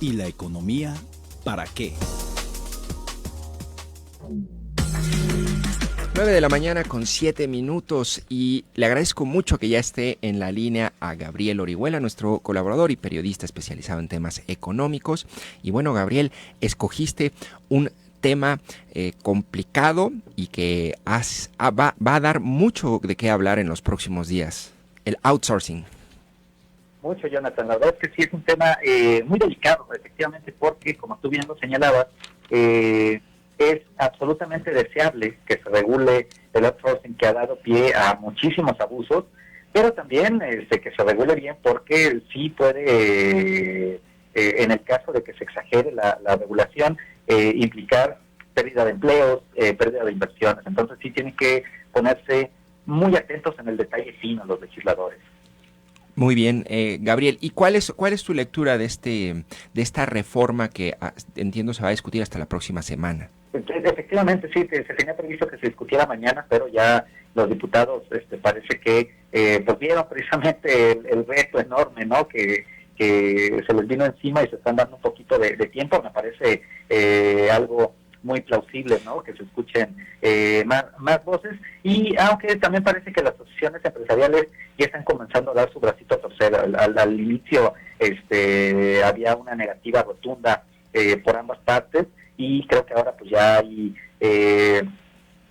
¿Y la economía para qué? 9:07 a.m. y le agradezco mucho que ya esté en la línea a Gabriel Orihuela, nuestro colaborador y periodista especializado en temas económicos. Y bueno, Gabriel, escogiste un tema complicado y que va a dar mucho de qué hablar en los próximos días, el outsourcing. Mucho, Jonathan. La verdad es que sí es un tema muy delicado, efectivamente, porque, como tú bien lo señalabas, es absolutamente deseable que se regule el outsourcing, que ha dado pie a muchísimos abusos, pero también que se regule bien, porque sí puede, en el caso de que se exagere la regulación, implicar pérdida de empleos, pérdida de inversiones. Entonces sí tienen que ponerse muy atentos en el detalle fino los legisladores. Muy bien, Gabriel, ¿y cuál es tu lectura de esta reforma que entiendo se va a discutir hasta la próxima semana? Efectivamente, sí, se tenía previsto que se discutiera mañana, pero ya los diputados parece que pues vieron precisamente el reto enorme, ¿no?, que se les vino encima y se están dando un poquito de tiempo. Me parece algo muy plausible, ¿no?, que se escuchen más voces, y aunque también parece que las asociaciones empresariales ya están comenzando a dar su bracito a torcer. Al inicio había una negativa rotunda por ambas partes, y creo que ahora pues ya hay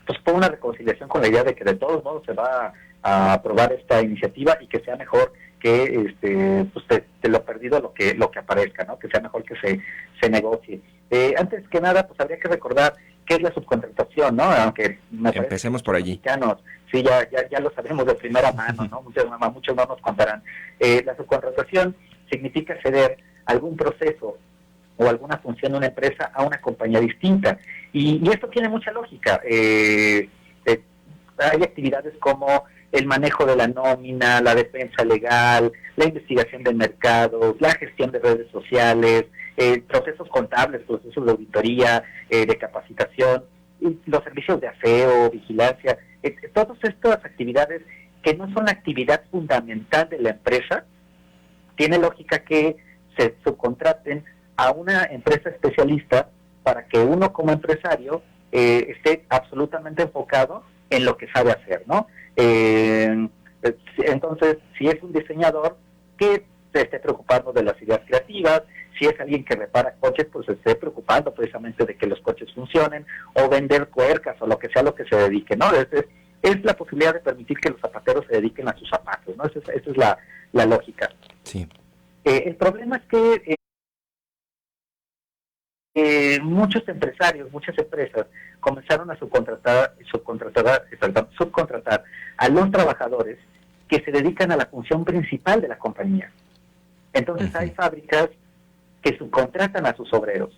pues por una reconciliación con la idea de que de todos modos se va a aprobar esta iniciativa, y que sea mejor que pues de lo perdido lo que aparezca, ¿no?, que sea mejor que se negocie. Antes que nada, pues habría que recordar qué es la subcontratación, ¿no? Aunque empecemos por allí. Sí, ya lo sabemos de primera mano, ¿no? Muchos no nos contarán. La subcontratación significa ceder algún proceso o alguna función de una empresa a una compañía distinta. Y esto tiene mucha lógica. Hay actividades como el manejo de la nómina, la defensa legal, la investigación del mercado, la gestión de redes sociales, procesos contables, procesos de auditoría, de capacitación, y los servicios de aseo, vigilancia, todas estas actividades que no son la actividad fundamental de la empresa. Tiene lógica que se subcontraten a una empresa especialista para que uno como empresario esté absolutamente enfocado en lo que sabe hacer, ¿no? Entonces, si es un diseñador, que se esté preocupando de las ideas creativas. Si es alguien que repara coches, pues se esté preocupando precisamente de que los coches funcionen, o vender tuercas, o lo que sea lo que se dedique, ¿no? Es la posibilidad de permitir que los zapateros se dediquen a sus zapatos, ¿no? Esa es la lógica. Sí. El problema es que muchos empresarios, muchas empresas comenzaron a subcontratar a los trabajadores que se dedican a la función principal de la compañía. Entonces hay fábricas que subcontratan a sus obreros,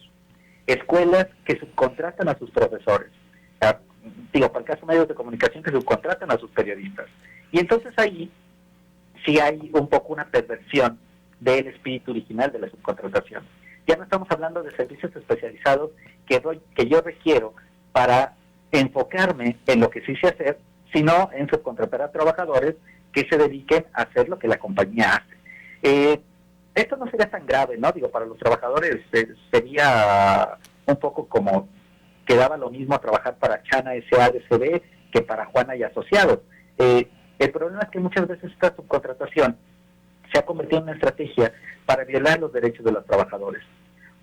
escuelas que subcontratan a sus profesores, para el caso medios de comunicación que subcontratan a sus periodistas. Y entonces ahí sí hay un poco una perversión del espíritu original de la subcontratación. Ya no estamos hablando de servicios especializados que yo requiero para enfocarme en lo que sí sé hacer, sino en subcontratar a trabajadores que se dediquen a hacer lo que la compañía hace. Esto no sería tan grave, ¿no? Para los trabajadores sería un poco como que daba lo mismo trabajar para Chana S.A.D.C.B. que para Juana y Asociados. El problema es que muchas veces esta subcontratación se ha convertido en una estrategia para violar los derechos de los trabajadores,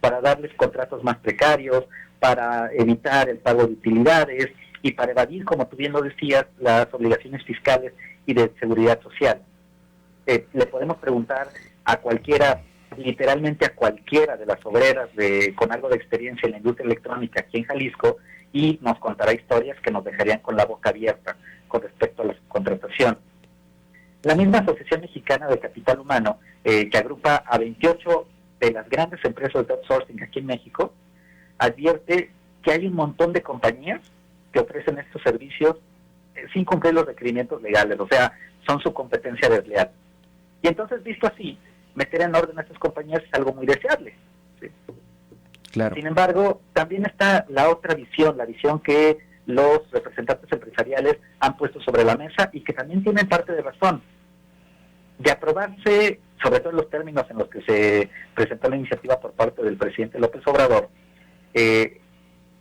para darles contratos más precarios, para evitar el pago de utilidades y para evadir, como tú bien lo decías, las obligaciones fiscales y de seguridad social. Le podemos preguntar a cualquiera, literalmente a cualquiera de las obreras con algo de experiencia en la industria electrónica aquí en Jalisco, y nos contará historias que nos dejarían con la boca abierta con respecto a la subcontratación. La misma Asociación Mexicana de Capital Humano, que agrupa a 28 de las grandes empresas de outsourcing aquí en México, advierte que hay un montón de compañías que ofrecen estos servicios sin cumplir los requerimientos legales, o sea, son su competencia desleal. Y entonces, visto así, meter en orden a estas compañías es algo muy deseable, ¿sí? Claro. Sin embargo, también está la otra visión, la visión que los representantes empresariales han puesto sobre la mesa y que también tienen parte de razón. De aprobarse, sobre todo en los términos en los que se presentó la iniciativa por parte del presidente López Obrador,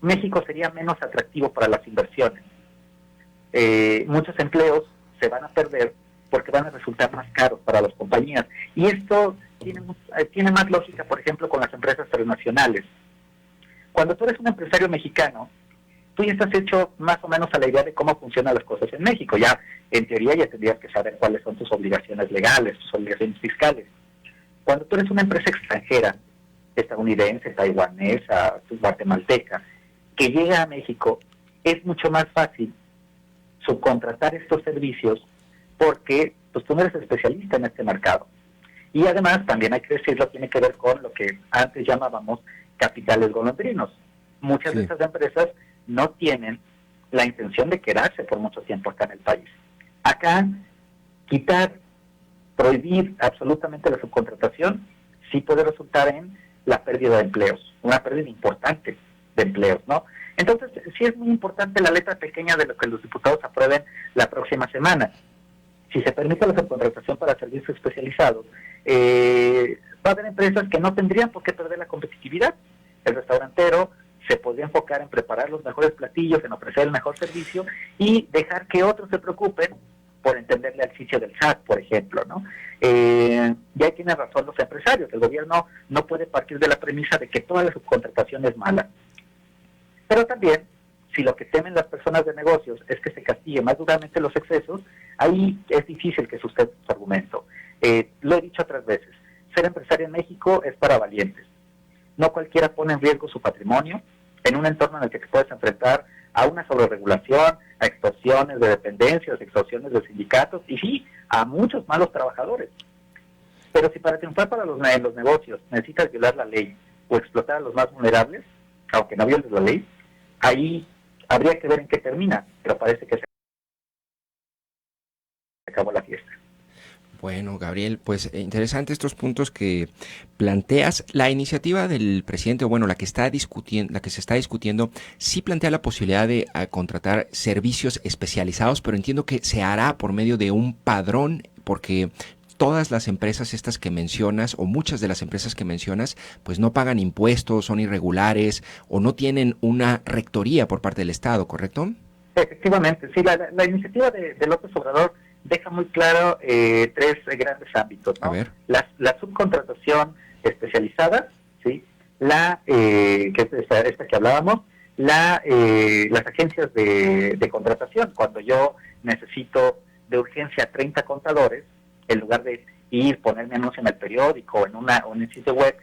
México sería menos atractivo para las inversiones. Muchos empleos se van a perder porque van a resultar más caros para las compañías. Y esto tiene más lógica, por ejemplo, con las empresas transnacionales. Cuando tú eres un empresario mexicano, tú ya estás hecho más o menos a la idea de cómo funcionan las cosas en México. Ya, en teoría, ya tendrías que saber cuáles son tus obligaciones legales, tus obligaciones fiscales. Cuando tú eres una empresa extranjera, estadounidense, taiwanesa, guatemalteca, que llega a México, es mucho más fácil subcontratar estos servicios porque pues tú no eres especialista en este mercado. Y además, también hay que decirlo, tiene que ver con lo que antes llamábamos capitales golondrinos. Muchas de esas empresas no tienen la intención de quedarse por mucho tiempo acá en el país. Acá, prohibir absolutamente la subcontratación, sí puede resultar en la pérdida de empleos, una pérdida importante de empleos, ¿no? Entonces, sí es muy importante la letra pequeña de lo que los diputados aprueben la próxima semana. Si se permite la subcontratación para servicios especializados, va a haber empresas que no tendrían por qué perder la competitividad. El restaurantero se podría enfocar en preparar los mejores platillos, en ofrecer el mejor servicio y dejar que otros se preocupen por entenderle al sitio del SAT, por ejemplo, ¿no? Y ahí tienen razón los empresarios. El gobierno no puede partir de la premisa de que toda la subcontratación es mala. Pero también, si lo que temen las personas de negocios es que se castigue más duramente los excesos, ahí es difícil que sustente su argumento. Lo he dicho otras veces, ser empresario en México es para valientes. No cualquiera pone en riesgo su patrimonio en un entorno en el que te puedes enfrentar a una sobreregulación, a extorsiones de dependencias, extorsiones de sindicatos y sí, a muchos malos trabajadores. Pero si para triunfar en los negocios necesitas violar la ley o explotar a los más vulnerables, aunque no violes la ley, ahí habría que ver en qué termina, pero parece que se acabó la fiesta. Bueno, Gabriel, pues interesante estos puntos que planteas. La iniciativa del presidente, o bueno, la que se está discutiendo, sí plantea la posibilidad de contratar servicios especializados, pero entiendo que se hará por medio de un padrón, porque todas las empresas estas que mencionas, o muchas de las empresas que mencionas, pues no pagan impuestos, son irregulares, o no tienen una rectoría por parte del Estado, ¿correcto? Efectivamente, sí, la iniciativa de López Obrador deja muy claro tres grandes ámbitos, ¿no? A ver. La subcontratación especializada, ¿sí? Que es esta que hablábamos, las agencias de contratación. Cuando yo necesito de urgencia 30 contadores, en lugar de ponerme anuncio en el periódico o en un sitio web,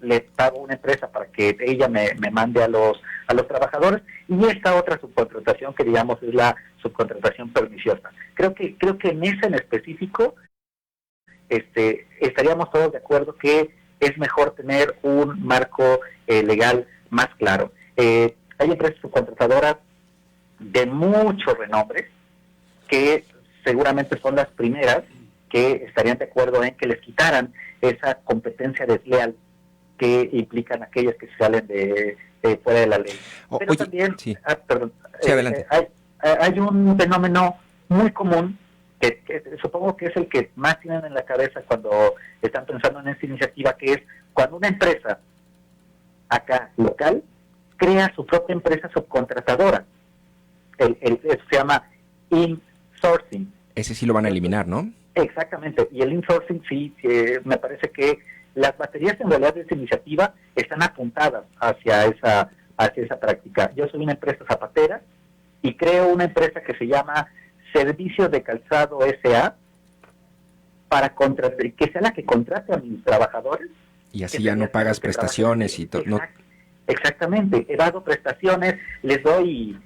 le pago a una empresa para que ella me mande a los trabajadores, y esta otra subcontratación que digamos es la subcontratación perniciosa. Creo que en ese en específico estaríamos todos de acuerdo que es mejor tener un marco legal más claro. Hay empresas subcontratadoras de mucho renombre que seguramente son las primeras que estarían de acuerdo en que les quitaran esa competencia desleal que implican aquellas que salen de fuera de la ley. Pero oye, también, sí. Perdón, Sí, adelante. Hay un fenómeno muy común que supongo que es el que más tienen en la cabeza cuando están pensando en esta iniciativa, que es cuando una empresa acá local crea su propia empresa subcontratadora. Eso se llama insourcing. Ese sí lo van a eliminar, ¿no? Exactamente, y el insourcing sí, me parece que las baterías en realidad de esta iniciativa están apuntadas hacia esa práctica. Yo soy una empresa zapatera y creo una empresa que se llama Servicios de Calzado S.A. para que sea la que contrate a mis trabajadores. Y así ya no pagas prestaciones y todo. Exactamente, he dado prestaciones, les doy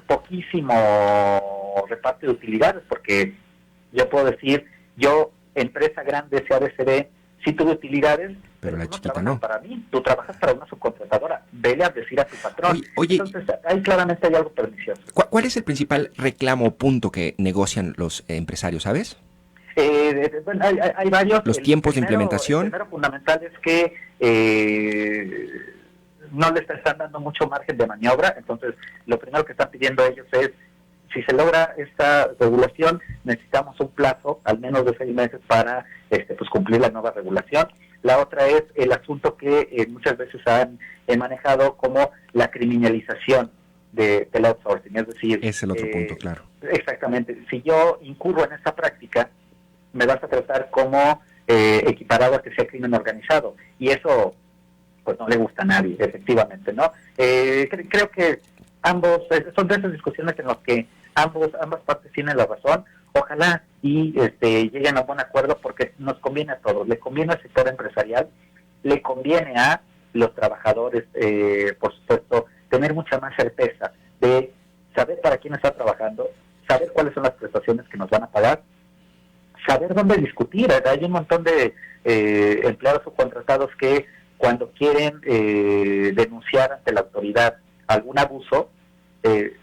poquísimo reparto de utilidades, porque yo puedo decir, yo, empresa grande, SADCB, sí tuve utilidades, pero la tú chiquita no. Para mí, tú trabajas para una subcontratadora, vele a decir a tu patrón. Oye, entonces, ahí claramente hay algo pernicioso. ¿Cuál es el principal reclamo o punto que negocian los empresarios, sabes? Bueno, hay varios. Los tiempos de implementación. El primero fundamental es que no les están dando mucho margen de maniobra. Entonces, lo primero que están pidiendo ellos es, si se logra esta regulación, necesitamos un plazo, al menos de 6 meses, para pues cumplir la nueva regulación. La otra es el asunto que muchas veces han manejado como la criminalización del outsourcing, es decir... Es el otro punto, claro. Exactamente. Si yo incurro en esta práctica, me vas a tratar como equiparado a que sea crimen organizado. Y eso, pues no le gusta a nadie, efectivamente, ¿no? Creo que ambos, son de esas discusiones en las que ambas partes tienen la razón. Ojalá y lleguen a un buen acuerdo, porque nos conviene a todos. Le conviene al sector empresarial, le conviene a los trabajadores, por supuesto, tener mucha más certeza de saber para quién está trabajando, saber cuáles son las prestaciones que nos van a pagar, saber dónde discutir. Hay un montón de empleados subcontratados que cuando quieren denunciar ante la autoridad algún abuso,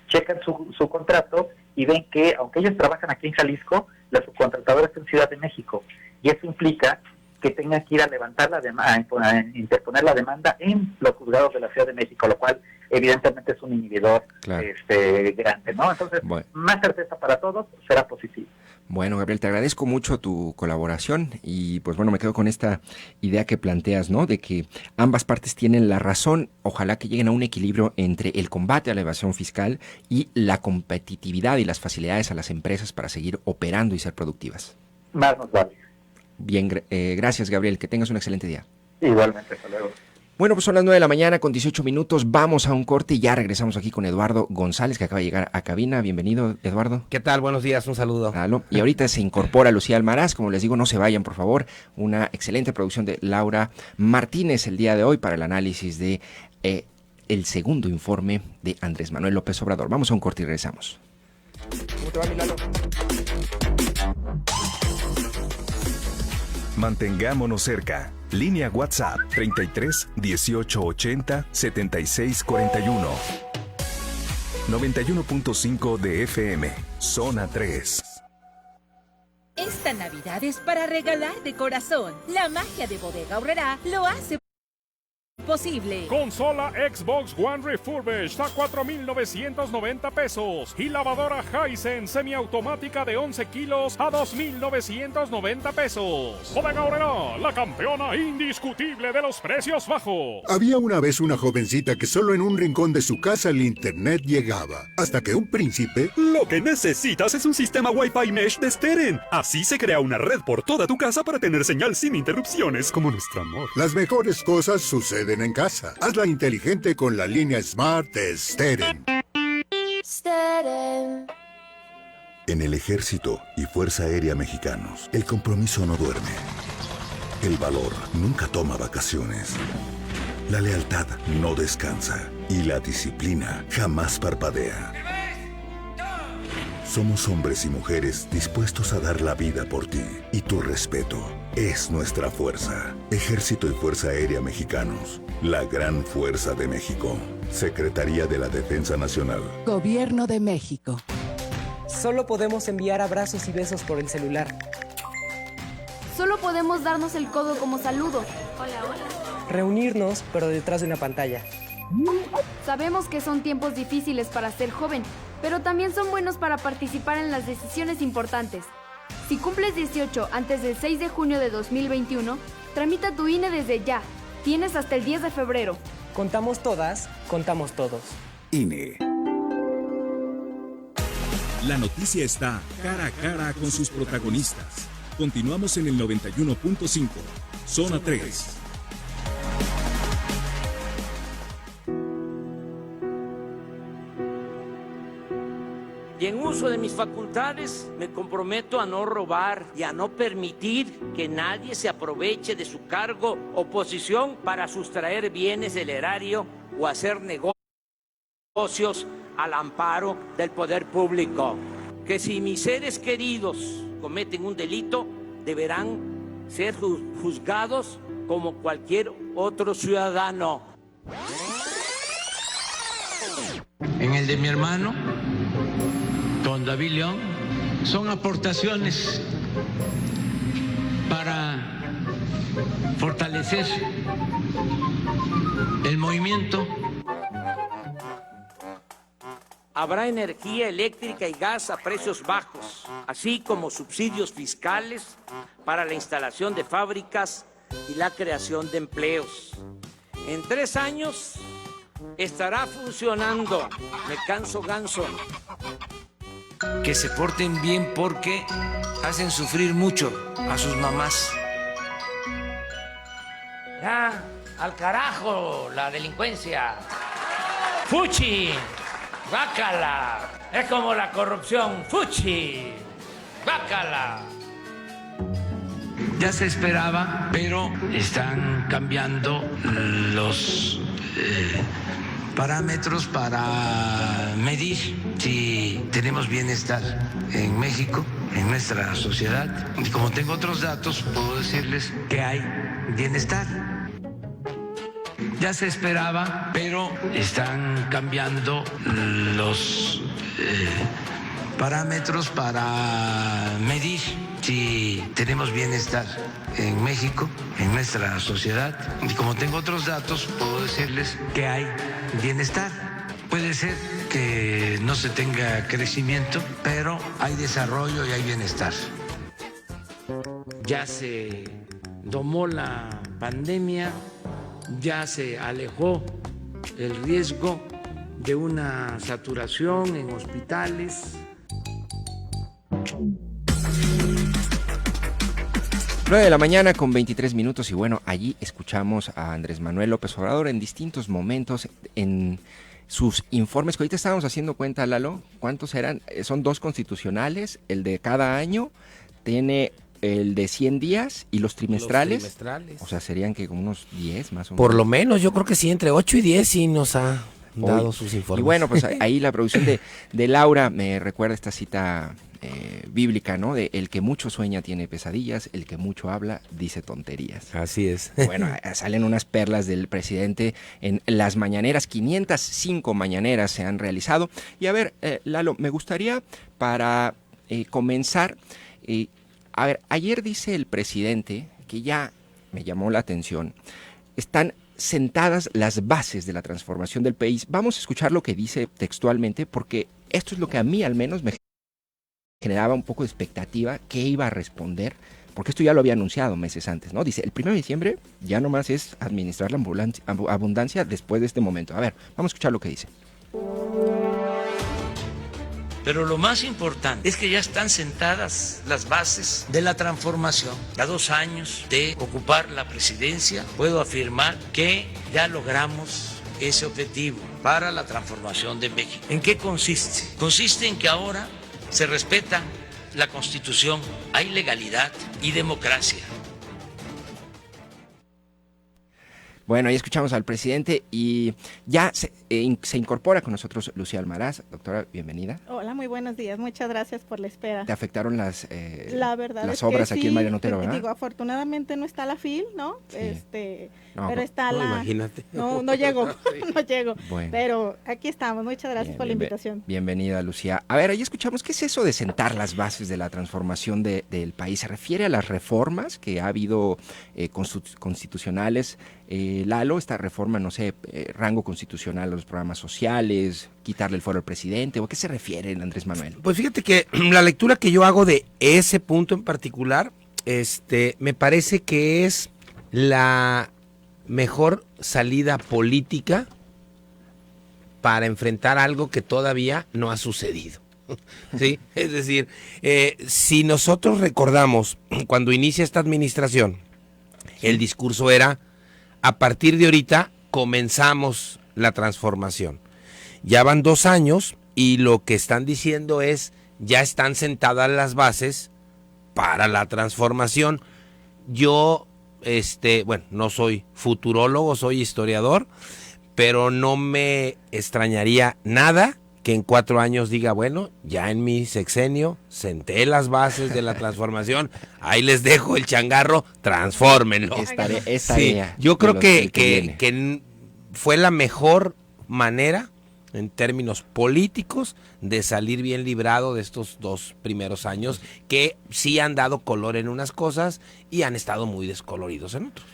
checan su contrato y ven que, aunque ellos trabajan aquí en Jalisco, la subcontratadora está en Ciudad de México, y eso implica que tengan que ir a levantar la demanda, a interponer la demanda en los juzgados de la Ciudad de México, lo cual evidentemente es un inhibidor grande, ¿no? Entonces, más certeza para todos será positivo. Bueno, Gabriel, te agradezco mucho tu colaboración y pues bueno, me quedo con esta idea que planteas, ¿no? De que ambas partes tienen la razón. Ojalá que lleguen a un equilibrio entre el combate a la evasión fiscal y la competitividad y las facilidades a las empresas para seguir operando y ser productivas. Más nos vale. Bien, gracias, Gabriel. Que tengas un excelente día. Igualmente, hasta luego. Bueno, pues son las 9 de la mañana con 18 minutos. Vamos a un corte y ya regresamos aquí con Eduardo González, que acaba de llegar a cabina. Bienvenido, Eduardo. ¿Qué tal? Buenos días, un saludo. Y ahorita se incorpora Lucía Almaraz. Como les digo, no se vayan, por favor. Una excelente producción de Laura Martínez el día de hoy para el análisis de el segundo informe de Andrés Manuel López Obrador. Vamos a un corte y regresamos. ¿Cómo te va, Milano? Mantengámonos cerca. Línea WhatsApp 33 18 80 76 41. 91.5 de FM, Zona 3. Esta Navidad es para regalar de corazón. La magia de Bodega Aurrerá lo hace posible. Consola Xbox One Refurbished a 4,990 pesos y lavadora Hisense semiautomática de 11 kilos a 2,990 pesos. Bodega Aurrerá, la campeona indiscutible de los precios bajos. Había una vez una jovencita que solo en un rincón de su casa el internet llegaba, hasta que un príncipe... Lo que necesitas es un sistema Wi-Fi Mesh de Steren. Así se crea una red por toda tu casa para tener señal sin interrupciones, como nuestro amor. Las mejores cosas suceden en casa. Hazla inteligente con la línea Smart de Steren. En el Ejército y Fuerza Aérea Mexicanos, el compromiso no duerme. El valor nunca toma vacaciones. La lealtad no descansa. Y la disciplina jamás parpadea. Somos hombres y mujeres dispuestos a dar la vida por ti. Y tu respeto es nuestra fuerza. Ejército y Fuerza Aérea Mexicanos. La gran fuerza de México. Secretaría de la Defensa Nacional. Gobierno de México. Solo podemos enviar abrazos y besos por el celular. Solo podemos darnos el codo como saludo. Hola, hola. Reunirnos, pero detrás de una pantalla. Sabemos que son tiempos difíciles para ser joven, pero también son buenos para participar en las decisiones importantes. Si cumples 18 antes del 6 de junio de 2021, tramita tu INE desde ya. Tienes hasta el 10 de febrero. Contamos todas, contamos todos. INE. La noticia está cara a cara con sus protagonistas. Continuamos en el 91.5, Zona 3. Y en uso de mis facultades me comprometo a no robar y a no permitir que nadie se aproveche de su cargo o posición para sustraer bienes del erario o hacer negocios al amparo del poder público. Que si mis seres queridos cometen un delito, deberán ser juzgados como cualquier otro ciudadano. En el de mi hermano, don David León, son aportaciones para fortalecer el movimiento. habrá energía eléctrica y gas a precios bajos, así como subsidios fiscales para la instalación de fábricas y la creación de empleos. En 3 años estará funcionando. Me canso ganso. Que se porten bien porque hacen sufrir mucho a sus mamás. Ya, al carajo la delincuencia. ¡Fuchi! ¡Bácala! Es como la corrupción. ¡Fuchi! ¡Bácala! Ya se esperaba, pero están cambiando los parámetros para medir si tenemos bienestar en México, en nuestra sociedad. Y como tengo otros datos, puedo decirles que hay bienestar. Ya se esperaba, pero están cambiando los parámetros para medir si tenemos bienestar en México, en nuestra sociedad. Y como tengo otros datos, puedo decirles que hay bienestar. Puede ser que no se tenga crecimiento, pero hay desarrollo y hay bienestar. Ya se domó la pandemia, ya se alejó el riesgo de una saturación en hospitales. 9 de la mañana con 23 minutos y bueno, allí escuchamos a Andrés Manuel López Obrador en distintos momentos en sus informes, que ahorita estábamos haciendo cuenta, Lalo, ¿cuántos eran? Son 2 constitucionales, el de cada año, tiene el de 100 días y los trimestrales. O sea, serían que como unos 10 más o menos. Por lo menos, yo creo que sí, entre 8 y 10 sí nos ha dado sus informes. Y bueno, pues ahí la producción de Laura me recuerda esta cita bíblica, ¿no? De el que mucho sueña tiene pesadillas, el que mucho habla dice tonterías. Así es. Bueno, salen unas perlas del presidente en las mañaneras, 505 mañaneras se han realizado. Y a ver, Lalo, me gustaría para comenzar, a ver, ayer dice el presidente, que ya me llamó la atención, están sentadas las bases de la transformación del país. Vamos a escuchar lo que dice textualmente, porque esto es lo que a mí al menos me generaba un poco de expectativa, qué iba a responder, porque esto ya lo había anunciado meses antes, ¿no? Dice, el 1 de diciembre ya nomás es administrar la abundancia después de este momento. A ver, vamos a escuchar lo que dice. Pero lo más importante es que ya están sentadas las bases de la transformación. A 2 años de ocupar la presidencia, puedo afirmar que ya logramos ese objetivo para la transformación de México. ¿En qué consiste? Consiste en que ahora se respeta la Constitución, hay legalidad y democracia. Bueno, ahí escuchamos al presidente y ya se incorpora con nosotros Lucía Almaraz. Doctora, bienvenida. Hola, muy buenos días. Muchas gracias por la espera. ¿Te afectaron las obras aquí en Mariano Otero, verdad? Digo, afortunadamente no está la FIL, ¿no? Sí. Pero está la... Imagínate. No llego, no llego. Bueno. Pero aquí estamos. Muchas gracias por la invitación. Bienvenida, Lucía. A ver, ahí escuchamos, ¿qué es eso de sentar las bases de la transformación del país? ¿Se refiere a las reformas que ha habido constitucionales? Lalo, esta reforma, no sé, rango constitucional a los programas sociales, quitarle el fuero al presidente, ¿o a qué se refiere Andrés Manuel? Pues fíjate que la lectura que yo hago de ese punto en particular, me parece que es la mejor salida política para enfrentar algo que todavía no ha sucedido. ¿Sí? Es decir, si nosotros recordamos cuando inicia esta administración, el discurso era: a partir de ahorita comenzamos la transformación. Ya van 2 años y lo que están diciendo es, ya están sentadas las bases para la transformación. Yo, no soy futurólogo, soy historiador, pero no me extrañaría nada que en 4 años diga, bueno, ya en mi sexenio senté las bases de la transformación, ahí les dejo el changarro, transfórmenlo. Yo creo que fue la mejor manera, en términos políticos, de salir bien librado de estos 2 primeros años, que sí han dado color en unas cosas y han estado muy descoloridos en otros.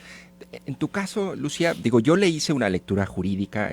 En tu caso, Lucía, digo, yo le hice una lectura jurídica,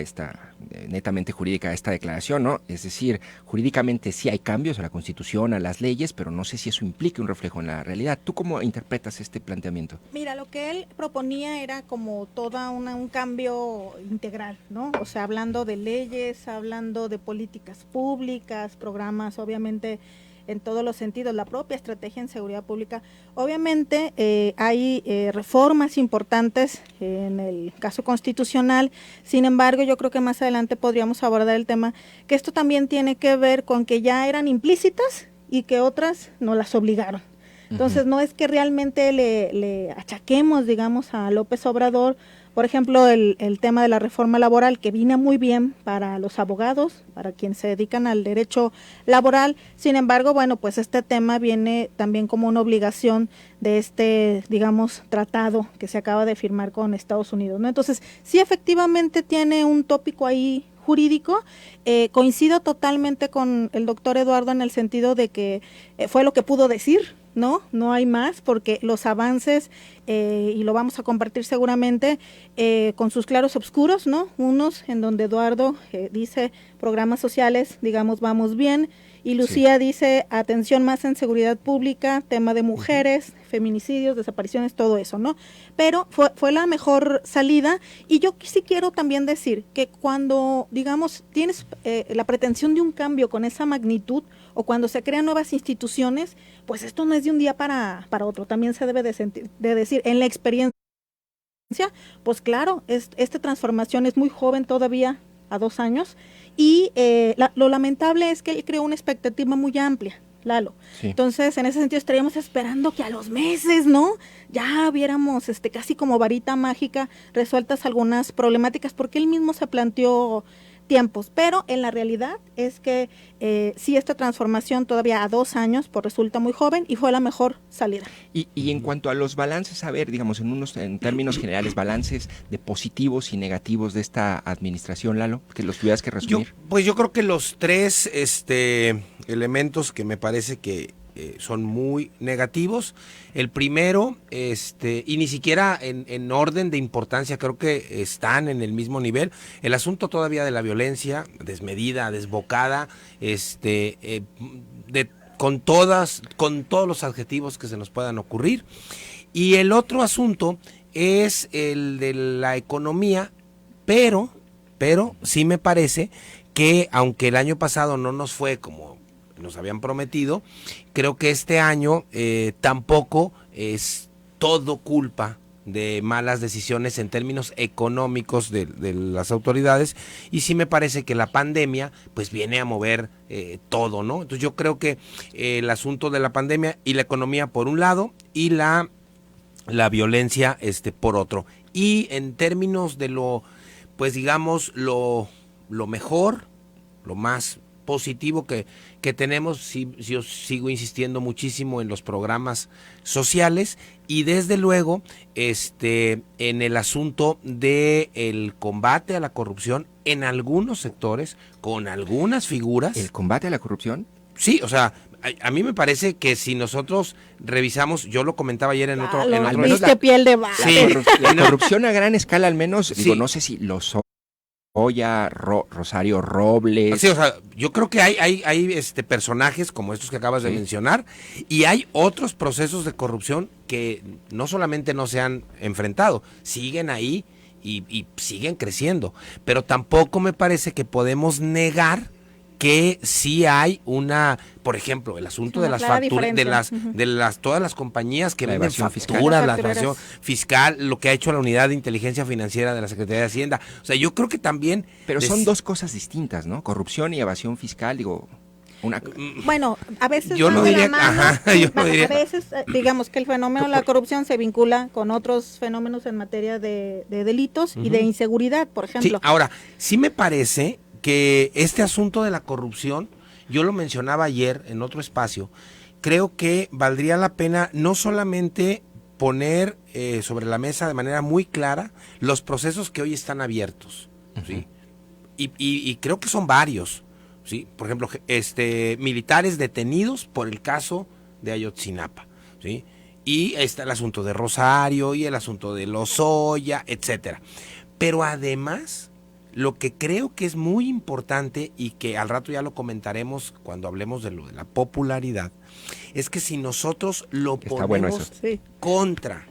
netamente jurídica a esta declaración, ¿no? Es decir, jurídicamente sí hay cambios a la Constitución, a las leyes, pero no sé si eso implique un reflejo en la realidad. ¿Tú cómo interpretas este planteamiento? Mira, lo que él proponía era como toda un cambio integral, ¿no? O sea, hablando de leyes, hablando de políticas públicas, programas, obviamente, en todos los sentidos, la propia estrategia en seguridad pública. Obviamente hay reformas importantes en el caso constitucional, sin embargo yo creo que más adelante podríamos abordar el tema, que esto también tiene que ver con que ya eran implícitas y que otras no las obligaron. Entonces no es que realmente le achaquemos, digamos, a López Obrador, por ejemplo, el tema de la reforma laboral, que viene muy bien para los abogados, para quienes se dedican al derecho laboral. Sin embargo, bueno, pues este tema viene también como una obligación de este, digamos, tratado que se acaba de firmar con Estados Unidos, ¿no? Entonces, sí, efectivamente tiene un tópico ahí jurídico. Coincido totalmente con el doctor Eduardo en el sentido de que fue lo que pudo decir, ¿no? No hay más, porque los avances, y lo vamos a compartir seguramente, con sus claros oscuros, ¿no? Unos en donde Eduardo dice programas sociales, digamos, vamos bien, y Lucía dice atención más en seguridad pública, tema de mujeres, feminicidios, desapariciones, todo eso, ¿no? Pero fue la mejor salida, y yo sí quiero también decir que cuando, digamos, tienes la pretensión de un cambio con esa magnitud, o cuando se crean nuevas instituciones, pues esto no es de un día para otro, también se debe de decir, en la experiencia, pues claro, esta transformación es muy joven todavía, a 2 años, y lo lamentable es que él creó una expectativa muy amplia, Lalo. Sí. Entonces, en ese sentido estaríamos esperando que a los meses, ¿no? Ya viéramos casi como varita mágica resueltas algunas problemáticas, porque él mismo se planteó tiempos, pero en la realidad es que sí, esta transformación todavía a 2 años pues resulta muy joven y fue la mejor salida. Y en cuanto a los balances, a ver, digamos, en términos generales, balances de positivos y negativos de esta administración, Lalo, que los tuvieras que resumir. Yo creo que los 3 elementos que me parece que son muy negativos. El primero, y ni siquiera en orden de importancia, creo que están en el mismo nivel. El asunto todavía de la violencia desmedida, desbocada, con todos los adjetivos que se nos puedan ocurrir. Y el otro asunto es el de la economía, pero sí me parece que aunque el año pasado no nos fue como nos habían prometido, creo que este año tampoco es todo culpa de malas decisiones en términos económicos de las autoridades, y sí me parece que la pandemia pues viene a mover todo, ¿no? Entonces yo creo que el asunto de la pandemia y la economía por un lado, y la violencia por otro. Y en términos de lo, pues digamos, lo mejor, lo más positivo que tenemos, yo sigo insistiendo muchísimo en los programas sociales, y desde luego en el asunto de el combate a la corrupción en algunos sectores, con algunas figuras. ¿El combate a la corrupción? Sí, o sea, a mí me parece que si nosotros revisamos, yo lo comentaba ayer en otro... piel de vaca. Sí, la corrupción a gran escala al menos, sí. Digo, no sé si los Oya, Rosario Robles. Sí, o sea, yo creo que hay personajes como estos que acabas de mencionar, y hay otros procesos de corrupción que no solamente no se han enfrentado, siguen ahí y siguen creciendo, pero tampoco me parece que podemos negar que sí hay por ejemplo, el asunto de las facturas, todas las compañías que venden facturas, la evasión fiscal, lo que ha hecho la unidad de inteligencia financiera de la Secretaría de Hacienda. O sea, yo creo que también... Pero son dos cosas distintas, ¿no? Corrupción y evasión fiscal, digo... Bueno, a veces yo no diría, a veces digamos que el fenómeno de la corrupción se vincula con otros fenómenos en materia de delitos y de inseguridad, por ejemplo. Sí, ahora, sí me parece que este asunto de la corrupción, yo lo mencionaba ayer en otro espacio, creo que valdría la pena no solamente poner sobre la mesa de manera muy clara los procesos que hoy están abiertos, ¿sí? Y creo que son varios, ¿sí? Por ejemplo, militares detenidos por el caso de Ayotzinapa, ¿sí? Y está el asunto de Rosario y el asunto de Lozoya, etcétera. Pero además, lo que creo que es muy importante y que al rato ya lo comentaremos cuando hablemos de lo de la popularidad, es que si nosotros lo ponemos contra,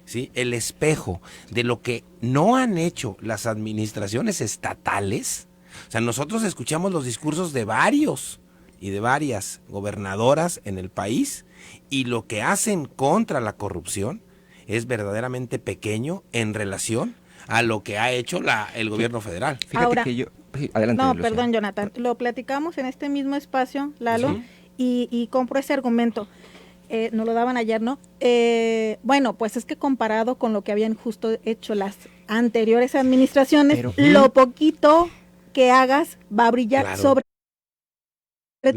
¿sí?, el espejo de lo que no han hecho las administraciones estatales, o sea, nosotros escuchamos los discursos de varios y de varias gobernadoras en el país y lo que hacen contra la corrupción es verdaderamente pequeño en relación a lo que ha hecho el gobierno federal. Fíjate Ahora, que yo... Sí, adelante, no, Lucía. perdón, Jonathan, lo platicamos en este mismo espacio, Lalo, ¿Sí? y compro ese argumento. Nos lo daban ayer, ¿no? Bueno, pues es que comparado con lo que habían justo hecho las anteriores administraciones, lo poquito que hagas va a brillar sobre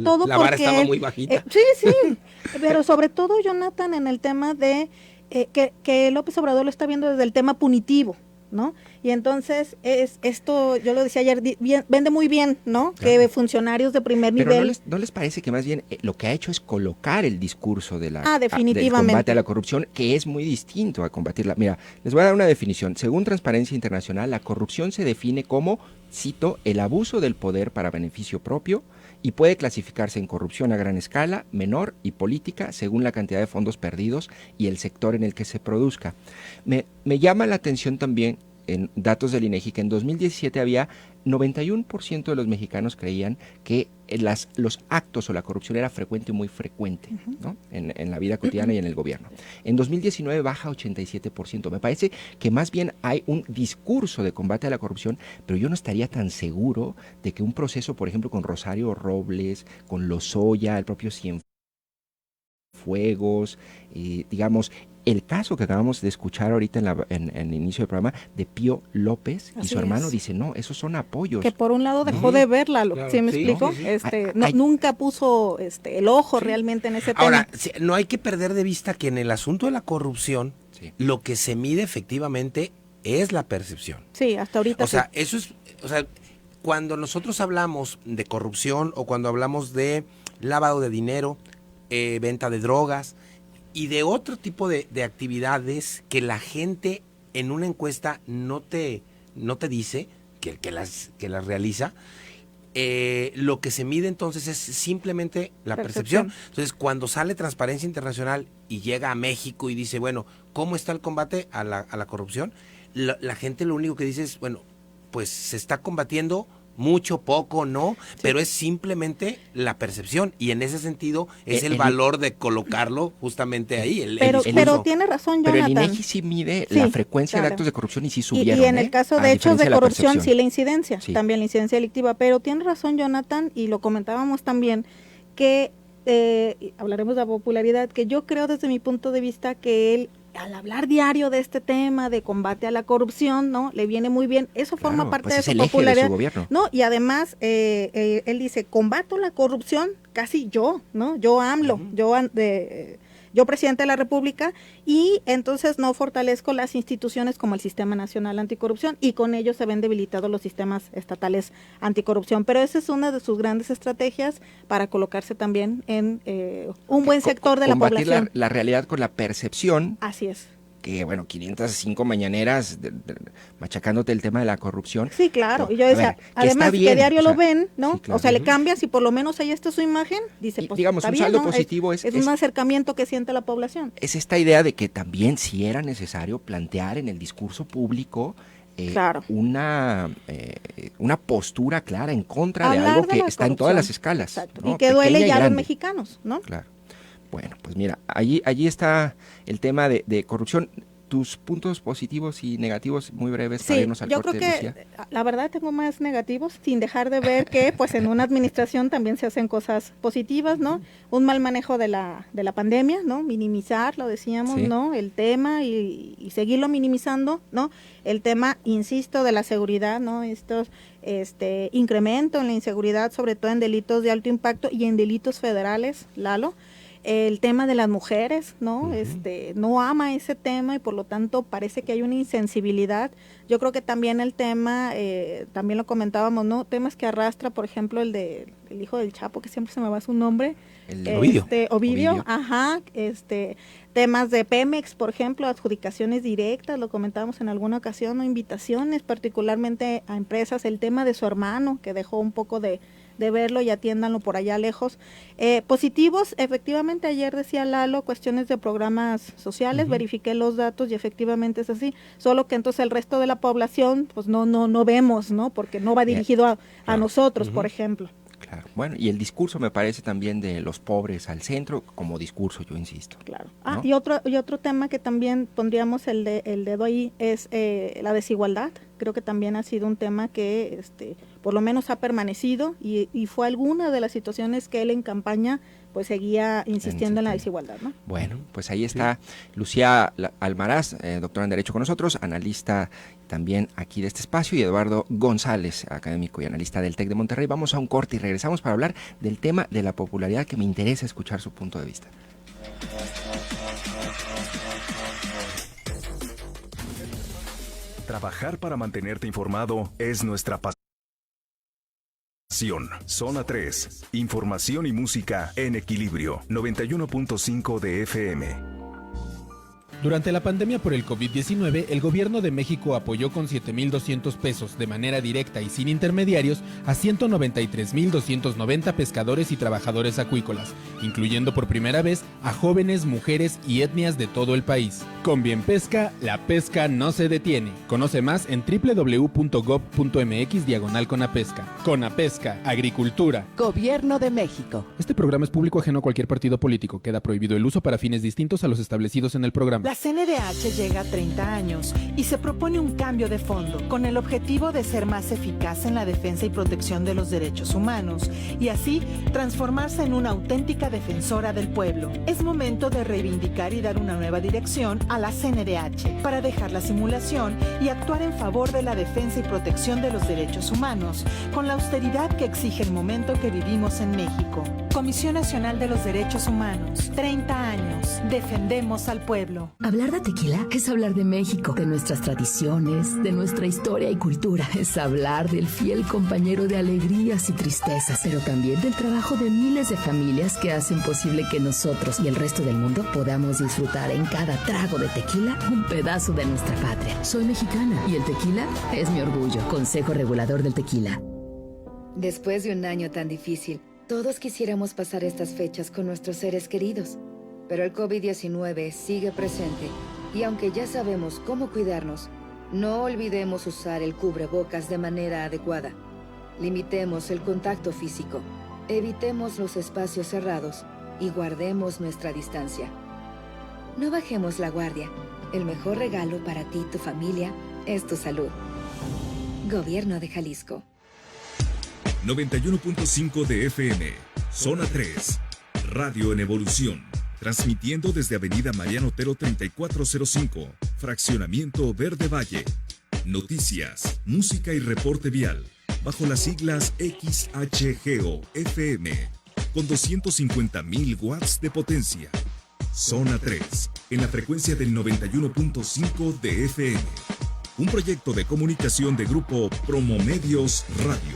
todo la vara porque estaba muy bajita. Sí, pero sobre todo, Jonathan, en el tema de que López Obrador lo está viendo desde el tema punitivo, ¿no? Y entonces esto, yo lo decía ayer, vende muy bien, ¿no? Claro. Que funcionarios de primer nivel... Pero ¿no les parece que más bien lo que ha hecho es colocar el discurso de definitivamente, del combate a la corrupción, que es muy distinto a combatirla? Mira, les voy a dar una definición. Según Transparencia Internacional, la corrupción se define como, cito, el abuso del poder para beneficio propio, y puede clasificarse en corrupción a gran escala, menor y política, según la cantidad de fondos perdidos y el sector en el que se produzca. Me llama la atención también, en datos del INEGI, que en 2017 había 91% de los mexicanos creían que los actos o la corrupción era frecuente, muy frecuente, ¿no? en la vida cotidiana y en el gobierno. En 2019 baja a 87%. Me parece que más bien hay un discurso de combate a la corrupción, pero yo no estaría tan seguro de que un proceso, por ejemplo, con Rosario Robles, con Lozoya, el propio Cienfuegos, digamos, el caso que acabamos de escuchar ahorita en el inicio del programa de Pío López y su hermano, dice, no, esos son apoyos. Que por un lado dejó de verla, claro, ¿sí me explico? Sí. Nunca puso el ojo realmente en ese tema. Ahora, no hay que perder de vista que en el asunto de la corrupción, lo que se mide efectivamente es la percepción. Sí, hasta ahorita. O sea, eso es, cuando nosotros hablamos de corrupción o cuando hablamos de lavado de dinero, venta de drogas, y de otro tipo de actividades que la gente en una encuesta no te dice que las realiza, lo que se mide entonces es simplemente la percepción. Entonces, cuando sale Transparencia Internacional y llega a México y dice, bueno, ¿cómo está el combate a la corrupción? La gente lo único que dice es, bueno, pues se está combatiendo mucho, poco, no, pero es simplemente la percepción y en ese sentido es el valor de colocarlo justamente ahí. Pero tiene razón, Jonathan. Pero el INEGI sí mide la frecuencia de actos de corrupción y sí subieron. Y en el caso de hechos de corrupción sí la incidencia, también la incidencia delictiva, pero tiene razón, Jonathan, y lo comentábamos también, que hablaremos de la popularidad, que yo creo desde mi punto de vista que él, al hablar diario de este tema de combate a la corrupción, ¿no? Le viene muy bien, eso forma parte de su popularidad, ¿no? Y además él dice, combato la corrupción, casi yo, ¿no? Yo AMLO, yo presidente de la República, y entonces no fortalezco las instituciones como el Sistema Nacional Anticorrupción, y con ello se ven debilitados los sistemas estatales anticorrupción. Pero esa es una de sus grandes estrategias para colocarse también en un buen sector de la población. Combatir la realidad con la percepción. Así es. Que, bueno, 505 mañaneras machacándote el tema de la corrupción. Sí, claro. Y yo decía, además que diario lo ven, ¿no? Sí, claro. O sea, le cambias y por lo menos ahí está su imagen, dice, pues digamos, un saldo positivo es un acercamiento que siente la población. Es esta idea de que también sí era necesario plantear en el discurso público una postura clara en contra de algo que está en todas las escalas. Exacto. ¿No? Y que duele ya a los mexicanos, ¿no? Claro. Bueno, pues mira, allí está el tema de corrupción. Tus puntos positivos y negativos, muy breves, para irnos al corte. Yo creo que la verdad tengo más negativos, sin dejar de ver que pues en una administración también se hacen cosas positivas, ¿no? Un mal manejo de la pandemia, ¿no? Minimizar, lo decíamos, ¿no? El tema y seguirlo minimizando, ¿no? El tema, insisto, de la seguridad, ¿no? Incremento en la inseguridad, sobre todo en delitos de alto impacto y en delitos federales, Lalo. El tema de las mujeres, ¿no? No ama ese tema y por lo tanto parece que hay una insensibilidad. Yo creo que también el tema, también lo comentábamos, ¿no? Temas que arrastra, por ejemplo, el hijo del Chapo, que siempre se me va su nombre. Ovidio. Ajá. Temas de Pemex, por ejemplo, adjudicaciones directas, lo comentábamos en alguna ocasión, o invitaciones particularmente a empresas, el tema de su hermano, que dejó un poco de verlo y atiéndanlo por allá lejos. Positivos, efectivamente, ayer decía Lalo, cuestiones de programas sociales, verifiqué los datos y efectivamente es así, solo que entonces el resto de la población, pues no vemos, ¿no? Porque no va dirigido a nosotros, por ejemplo. Claro. Bueno, y el discurso me parece también de los pobres al centro, como discurso, yo insisto. Claro. ¿No? Y otro tema que también pondríamos el dedo ahí es la desigualdad. Creo que también ha sido un tema que por lo menos ha permanecido y fue alguna de las situaciones que él en campaña pues seguía insistiendo en la desigualdad, ¿no? Bueno, pues ahí está Lucía Almaraz, doctora en Derecho con nosotros, analista también aquí de este espacio, y Eduardo González, académico y analista del TEC de Monterrey. Vamos a un corte y regresamos para hablar del tema de la popularidad, que me interesa escuchar su punto de vista. Trabajar para mantenerte informado es nuestra pasión. Zona 3. Información y música en equilibrio. 91.5 de FM. Durante la pandemia por el COVID-19, el gobierno de México apoyó con 7,200 pesos de manera directa y sin intermediarios a 193,290 pescadores y trabajadores acuícolas, incluyendo por primera vez a jóvenes, mujeres y etnias de todo el país. Con Bien Pesca, la pesca no se detiene. Conoce más en www.gov.mx/Conapesca. Conapesca, Agricultura. Gobierno de México. Este programa es público ajeno a cualquier partido político. Queda prohibido el uso para fines distintos a los establecidos en el programa. La CNDH llega a 30 años y se propone un cambio de fondo con el objetivo de ser más eficaz en la defensa y protección de los derechos humanos y así transformarse en una auténtica defensora del pueblo. Es momento de reivindicar y dar una nueva dirección a la CNDH para dejar la simulación y actuar en favor de la defensa y protección de los derechos humanos con la austeridad que exige el momento que vivimos en México. Comisión Nacional de los Derechos Humanos, 30 años, defendemos al pueblo. Hablar de tequila es hablar de México, de nuestras tradiciones, de nuestra historia y cultura. Es hablar del fiel compañero de alegrías y tristezas, pero también del trabajo de miles de familias que hacen posible que nosotros y el resto del mundo podamos disfrutar en cada trago de tequila un pedazo de nuestra patria. Soy mexicana y el tequila es mi orgullo. Consejo Regulador del Tequila. Después de un año tan difícil, todos quisiéramos pasar estas fechas con nuestros seres queridos, pero el COVID-19 sigue presente y aunque ya sabemos cómo cuidarnos, no olvidemos usar el cubrebocas de manera adecuada. Limitemos el contacto físico, evitemos los espacios cerrados y guardemos nuestra distancia. No bajemos la guardia. El mejor regalo para ti y tu familia es tu salud. Gobierno de Jalisco. 91.5 de FM, Zona 3, Radio en Evolución, transmitiendo desde Avenida Mariano Otero 3405, Fraccionamiento Verde Valle. Noticias, música y reporte vial, bajo las siglas XHGO-FM, con 250,000 watts de potencia. Zona 3, en la frecuencia del 91.5 de FM. Un proyecto de comunicación de Grupo Promomedios Radio.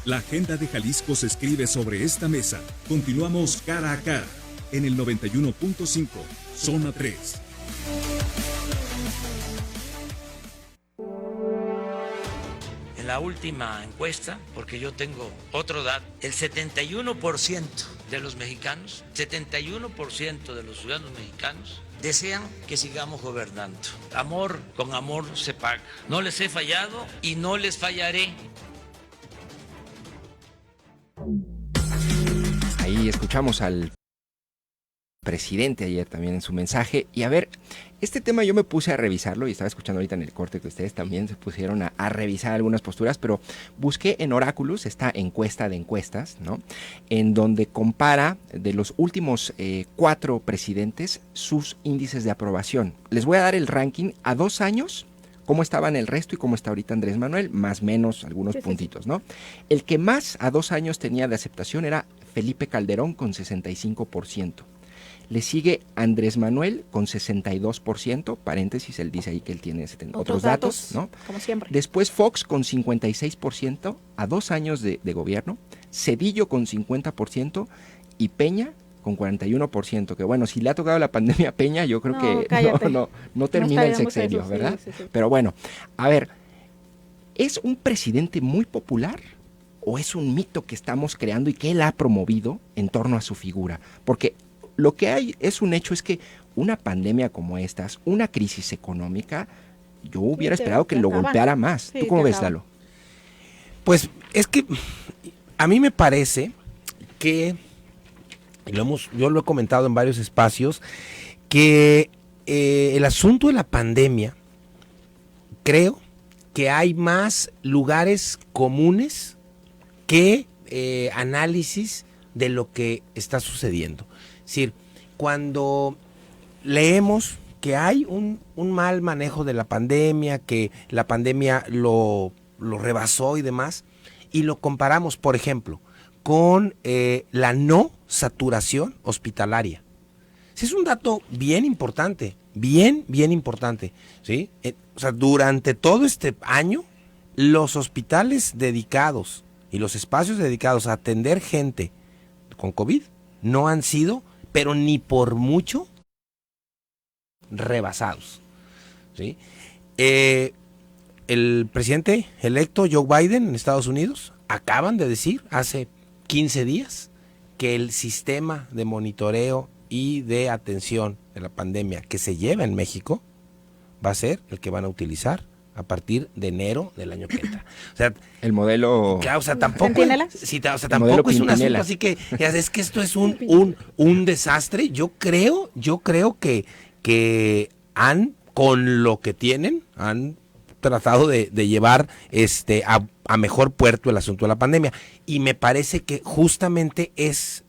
La agenda de Jalisco se escribe sobre esta mesa. Continuamos cara a cara en el 91.5, Zona 3. En la última encuesta, porque yo tengo otro dato, el 71% de los mexicanos, 71% de los ciudadanos mexicanos desean que sigamos gobernando. Amor con amor se paga. No les he fallado y no les fallaré. Ahí escuchamos al presidente ayer también en su mensaje. Y a ver, este tema yo me puse a revisarlo y estaba escuchando ahorita en el corte que ustedes también se pusieron a revisar algunas posturas, pero busqué en Oráculos esta encuesta de encuestas, ¿no? En donde compara de los últimos 4 presidentes sus índices de aprobación. Les voy a dar el ranking a 2 años, cómo estaban el resto y cómo está ahorita Andrés Manuel, más o menos algunos puntitos, ¿no? El que más a 2 años tenía de aceptación era Felipe Calderón con 65%. Le sigue Andrés Manuel con 62%, paréntesis, él dice ahí que él tiene otros datos, ¿no? Como siempre. Después Fox con 56% a 2 años de gobierno, Zedillo con 50% y Peña con 41%, que bueno, si le ha tocado la pandemia a Peña, yo creo que no termina el sexenio, eso, ¿verdad? Sí. Pero bueno, a ver, ¿es un presidente muy popular o es un mito que estamos creando y que él ha promovido en torno a su figura? Porque lo que hay es un hecho, es que una pandemia como estas, una crisis económica, yo hubiera esperado que lo golpeara más. ¿Tú cómo ves, Lalo? Pues es que a mí me parece que, yo lo he comentado en varios espacios, que el asunto de la pandemia, creo que hay más lugares comunes que análisis de lo que está sucediendo. Es decir, cuando leemos que hay un mal manejo de la pandemia, que la pandemia lo rebasó y demás, y lo comparamos, por ejemplo, con la no saturación hospitalaria. Sí, es un dato bien importante, bien importante, ¿sí? O sea, durante todo este año, los hospitales dedicados y los espacios dedicados a atender gente con COVID no han sido, pero ni por mucho, rebasados, ¿sí? El presidente electo Joe Biden en Estados Unidos acaban de decir hace 15 días que el sistema de monitoreo y de atención de la pandemia que se lleva en México va a ser el que van a utilizar a partir de enero del año que entra. O sea, el modelo... Claro, o sea, tampoco es un asunto así que es que esto es un desastre. Yo creo que han, con lo que tienen, han tratado de llevar a mejor puerto el asunto de la pandemia. Y me parece que justamente es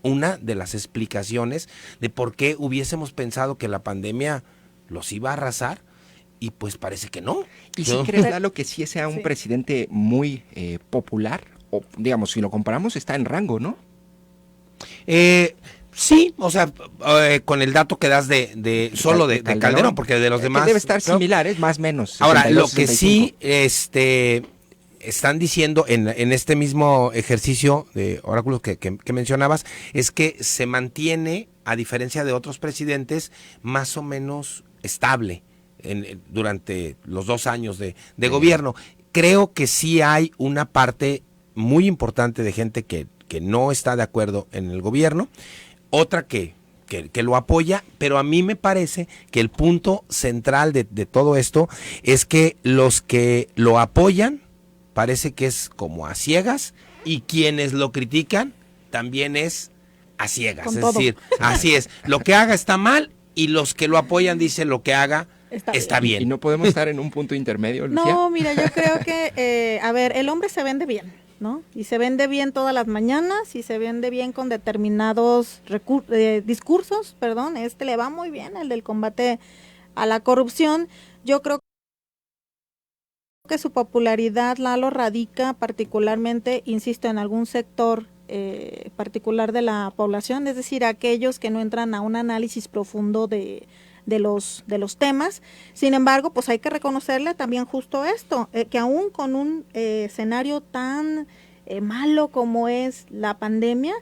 una de las explicaciones de por qué hubiésemos pensado que la pandemia los iba a arrasar, y pues parece que no. ¿Y si crees, Lalo, que sí sea un presidente muy popular? O digamos, si lo comparamos, está en rango, ¿no? Sí, o sea, con el dato que das de Calderón, porque de los demás... Debe estar similares, más o menos. Ahora, 72, lo que 65. Sí están diciendo en este mismo ejercicio de oráculos que mencionabas, es que se mantiene, a diferencia de otros presidentes, más o menos estable durante los 2 años de gobierno. Creo que sí hay una parte muy importante de gente que no está de acuerdo en el gobierno, otra que lo apoya, pero a mí me parece que el punto central de todo esto es que los que lo apoyan parece que es como a ciegas, y quienes lo critican también es a ciegas. Es decir, así es, lo que haga está mal, y los que lo apoyan dicen lo que haga está bien. ¿Y no podemos estar en un punto intermedio, Lucía? No, mira, yo creo que, el hombre se vende bien, ¿no? Y se vende bien todas las mañanas, y se vende bien con determinados discursos, le va muy bien, el del combate a la corrupción. Yo creo que su popularidad, Lalo, radica particularmente, insisto, en algún sector particular de la población, es decir, aquellos que no entran a un análisis profundo de los temas. Sin embargo, pues hay que reconocerle también justo esto, que aún con un escenario tan malo como es la pandemia,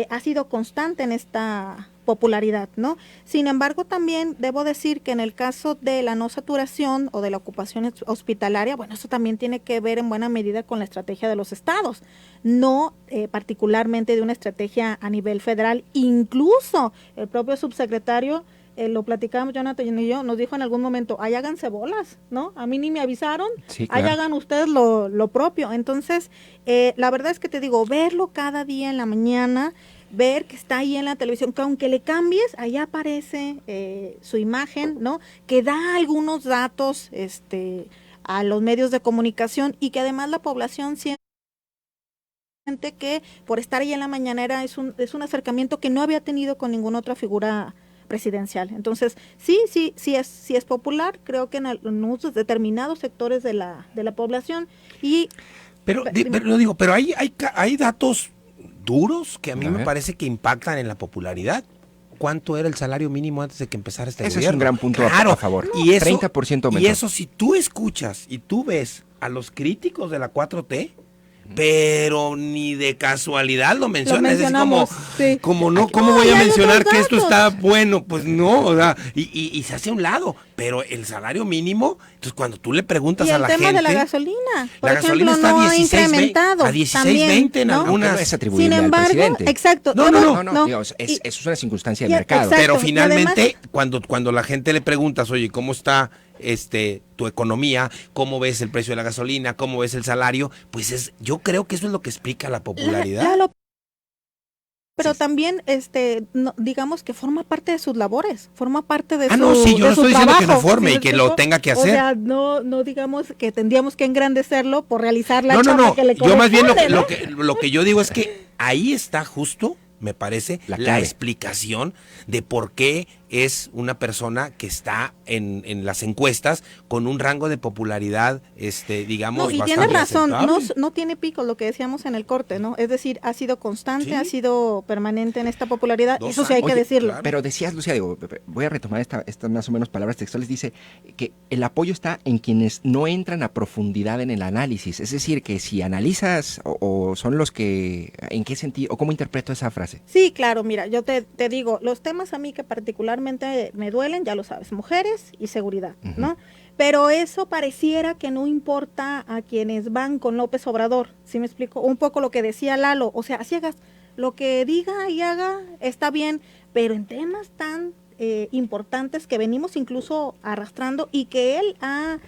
ha sido constante en esta popularidad, ¿no? Sin embargo, también debo decir que en el caso de la no saturación o de la ocupación hospitalaria, bueno, eso también tiene que ver en buena medida con la estrategia de los estados, no particularmente de una estrategia a nivel federal. Incluso el propio subsecretario, lo platicábamos Jonathan y yo, nos dijo en algún momento, ahí háganse bolas, ¿no? A mí ni me avisaron, sí, claro. Ahí hagan ustedes lo propio. Entonces, la verdad es que te digo, verlo cada día en la mañana, ver que está ahí en la televisión, que aunque le cambies, ahí aparece su imagen, ¿no? Que da algunos datos a los medios de comunicación, y que además la población siente que por estar ahí en la mañanera es un acercamiento que no había tenido con ninguna otra figura presidencial. Entonces, sí es popular, creo que en algunos determinados sectores de la población. Y pero hay datos duros que a mí me parece que impactan en la popularidad. ¿Cuánto era el salario mínimo antes de que empezara este gobierno? Ese es un gran punto claro, a favor. Y eso, 30% menos. Y eso, si tú escuchas y tú ves a los críticos de la 4T, pero ni de casualidad lo mencionas. Es como no, ¿cómo voy a mencionar que esto está bueno? Pues no, o sea, y se hace a un lado. Pero el salario mínimo, entonces cuando tú le preguntas a la gente... Y el tema de la gasolina, por la ejemplo, gasolina está no a 16, ha incrementado. A 16.20 en algunas. No es atribuible Sin embargo, al presidente. exacto. No. Digamos, eso es una circunstancia de mercado. Exacto, pero finalmente, cuando la gente le preguntas, oye, ¿cómo está tu economía? ¿Cómo ves el precio de la gasolina? ¿Cómo ves el salario? Pues yo creo que eso es lo que explica la popularidad. Pero también, digamos que forma parte de sus labores, forma parte de su no, sí, yo no estoy diciendo que no forme y que lo explico? tenga que hacer. O sea, no digamos que tendríamos que engrandecerlo por realizar la chamba que le corresponde. Yo más bien lo que yo digo es que ahí está justo, me parece, la explicación de por qué es una persona que está en las encuestas con un rango de popularidad, digamos, y tienes razón, no tiene pico, lo que decíamos en el corte, ¿no? Es decir, ha sido constante, ha sido permanente en esta popularidad, eso sí hay que decirlo. Claro. Pero decías, Lucía, voy a retomar estas más o menos palabras textuales, dice que el apoyo está en quienes no entran a profundidad en el análisis, es decir, que si analizas o son los que, ¿en qué sentido, o cómo interpreto esa frase? Sí, claro, mira, yo te digo, los temas a mí que particularmente me duelen, ya lo sabes, mujeres y seguridad, ¿no? Pero eso pareciera que no importa a quienes van con López Obrador, ¿sí me explico? Un poco lo que decía Lalo, o sea, ciegas, lo que diga y haga está bien, pero en temas tan importantes que venimos incluso arrastrando y que él ha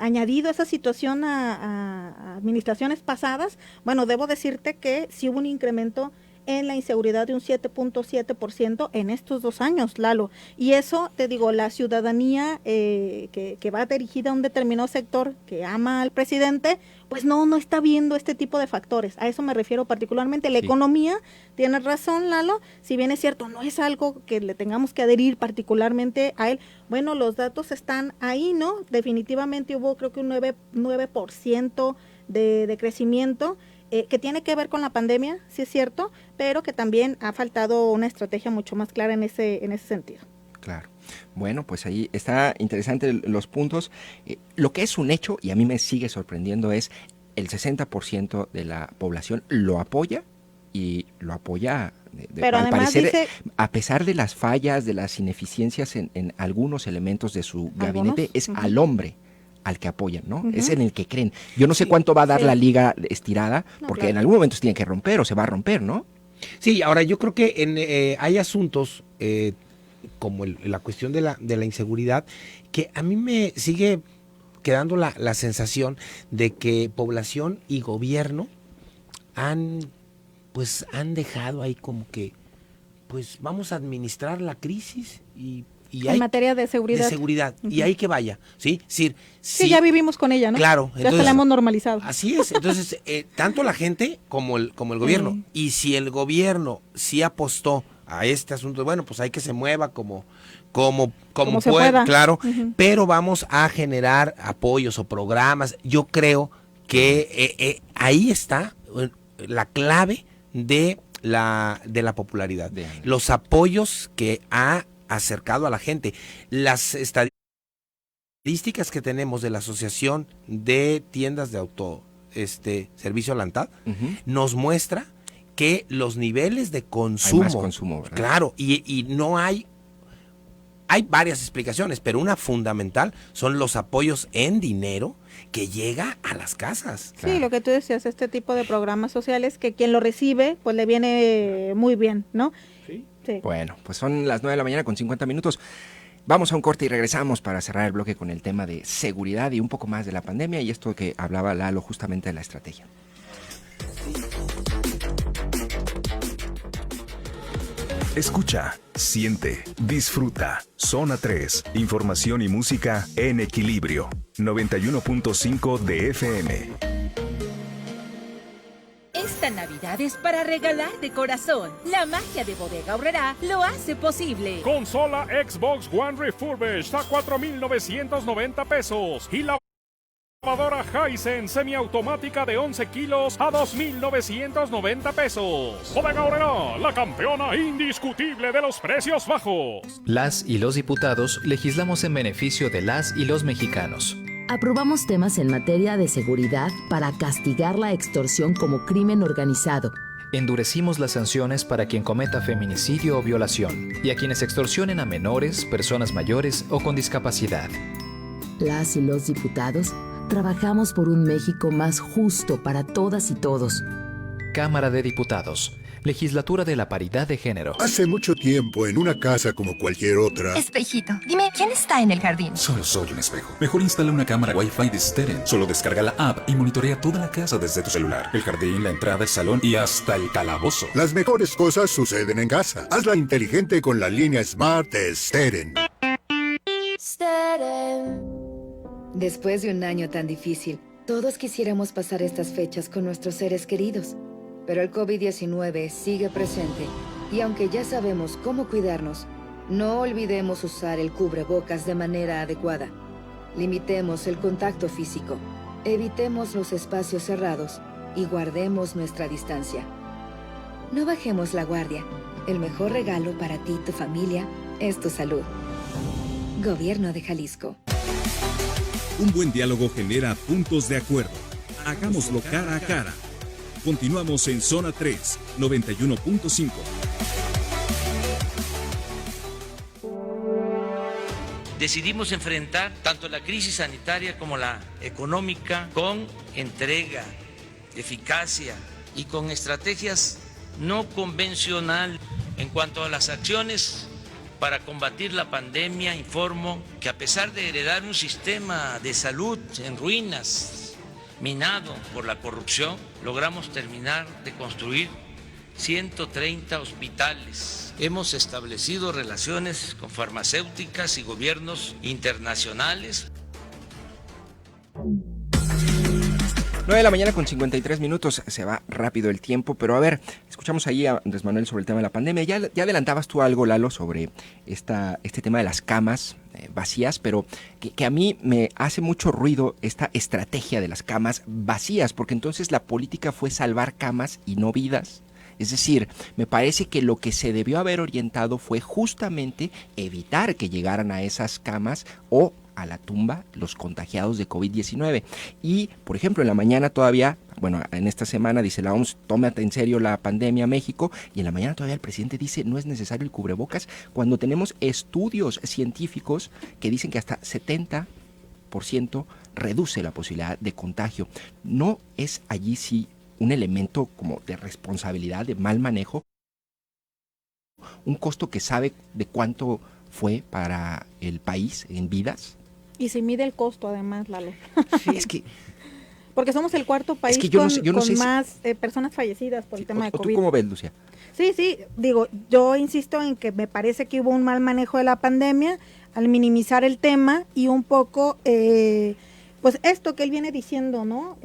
añadido esa situación a administraciones pasadas, bueno, debo decirte que sí hubo un incremento en la inseguridad de un 7.7% en estos 2 años, Lalo. Y eso, te digo, la ciudadanía que va dirigida a un determinado sector que ama al presidente, pues no está viendo este tipo de factores. A eso me refiero particularmente. La economía, tienes razón, Lalo, si bien es cierto, no es algo que le tengamos que adherir particularmente a él. Bueno, los datos están ahí, ¿no? Definitivamente hubo creo que un 9% de crecimiento, que tiene que ver con la pandemia, sí es cierto, pero que también ha faltado una estrategia mucho más clara en ese sentido. Claro. Bueno, pues ahí está interesante los puntos. Lo que es un hecho, y a mí me sigue sorprendiendo, es el 60% de la población lo apoya, y lo apoya, pero al parecer, a pesar de las fallas, de las ineficiencias en algunos elementos de su gabinete, es al hombre al que apoyan, ¿no? Es en el que creen. Yo no sé cuánto va a dar la liga estirada, porque en algún momento se tiene que romper o se va a romper, ¿no? Sí, ahora yo creo que hay asuntos como la cuestión de la inseguridad que a mí me sigue quedando la sensación de que población y gobierno han dejado ahí como que pues vamos a administrar la crisis y en materia de seguridad. Y ahí que vaya, ¿sí? Sí, ya vivimos con ella, ¿no? Claro. Ya se la hemos normalizado. Así es, entonces, tanto la gente como el gobierno. Y si el gobierno sí apostó a este asunto, bueno, pues hay que se mueva como pueda, claro, pero vamos a generar apoyos o programas. Yo creo que ahí está la clave de la popularidad. Los apoyos que ha acercado a la gente. Las estadísticas que tenemos de la Asociación de Tiendas de Servicio Lantad nos muestra que los niveles de consumo, hay más consumo, ¿verdad? Claro, y no hay varias explicaciones, pero una fundamental son los apoyos en dinero que llega a las casas. Sí, claro. Lo que tú decías, este tipo de programas sociales que quien lo recibe, pues le viene muy bien, ¿no? Sí. Bueno, pues son las 9:50 a.m. Vamos a un corte y regresamos para cerrar el bloque con el tema de seguridad y un poco más de la pandemia y esto que hablaba Lalo justamente de la estrategia. Escucha, siente, disfruta. Zona 3, información y música en equilibrio. 91.5 de FM. Esta Navidad es para regalar de corazón. La magia de Bodega Aurrerá lo hace posible. Consola Xbox One Refurbished a $4,990 y la Lavadora Hisense semiautomática de 11 kilos a 2,990 pesos. Bodega Aurrerá, la campeona indiscutible de los precios bajos. Las y los diputados legislamos en beneficio de las y los mexicanos. Aprobamos temas en materia de seguridad para castigar la extorsión como crimen organizado. Endurecimos las sanciones para quien cometa feminicidio o violación y a quienes extorsionen a menores, personas mayores o con discapacidad. Las y los diputados trabajamos por un México más justo para todas y todos. Cámara de Diputados. Legislatura de la Paridad de Género. Hace mucho tiempo, en una casa como cualquier otra... Espejito, dime, ¿quién está en el jardín? Solo soy un espejo. Mejor instala una cámara Wi-Fi de Steren. Solo descarga la app y monitorea toda la casa desde tu celular. El jardín, la entrada, el salón y hasta el calabozo. Las mejores cosas suceden en casa. Hazla inteligente con la línea Smart de Steren. Después de un año tan difícil, todos quisiéramos pasar estas fechas con nuestros seres queridos. Pero el COVID-19 sigue presente y aunque ya sabemos cómo cuidarnos, no olvidemos usar el cubrebocas de manera adecuada. Limitemos el contacto físico, evitemos los espacios cerrados y guardemos nuestra distancia. No bajemos la guardia. El mejor regalo para ti y tu familia es tu salud. Gobierno de Jalisco. Un buen diálogo genera puntos de acuerdo. Hagámoslo cara a cara. Continuamos en Zona 3, 91.5. Decidimos enfrentar tanto la crisis sanitaria como la económica con entrega, eficacia y con estrategias no convencionales. En cuanto a las acciones para combatir la pandemia, informo que a pesar de heredar un sistema de salud en ruinas, minado por la corrupción, logramos terminar de construir 130 hospitales. Hemos establecido relaciones con farmacéuticas y gobiernos internacionales. 9 de la mañana con 53 minutos, se va rápido el tiempo, pero a ver, escuchamos ahí a Andrés Manuel sobre el tema de la pandemia. Ya adelantabas tú algo, Lalo, sobre este tema de las camas vacías, pero que a mí me hace mucho ruido esta estrategia de las camas vacías, porque entonces la política fue salvar camas y no vidas. Es decir, me parece que lo que se debió haber orientado fue justamente evitar que llegaran a esas camas o a la tumba los contagiados de COVID-19. Y, por ejemplo, en la mañana todavía, bueno, en esta semana dice la OMS, tómate en serio la pandemia México, y en la mañana todavía el presidente dice no es necesario el cubrebocas, cuando tenemos estudios científicos que dicen que hasta 70% reduce la posibilidad de contagio. ¿No es allí sí un elemento como de responsabilidad, de mal manejo? Un costo que sabe de cuánto fue para el país en vidas. Y se mide el costo además, Lalo. Sí, es que... Porque somos el cuarto país con más personas fallecidas por el tema de COVID. ¿Tú cómo ves, Lucia? Sí, digo, yo insisto en que me parece que hubo un mal manejo de la pandemia al minimizar el tema y un poco, pues esto que él viene diciendo, ¿no?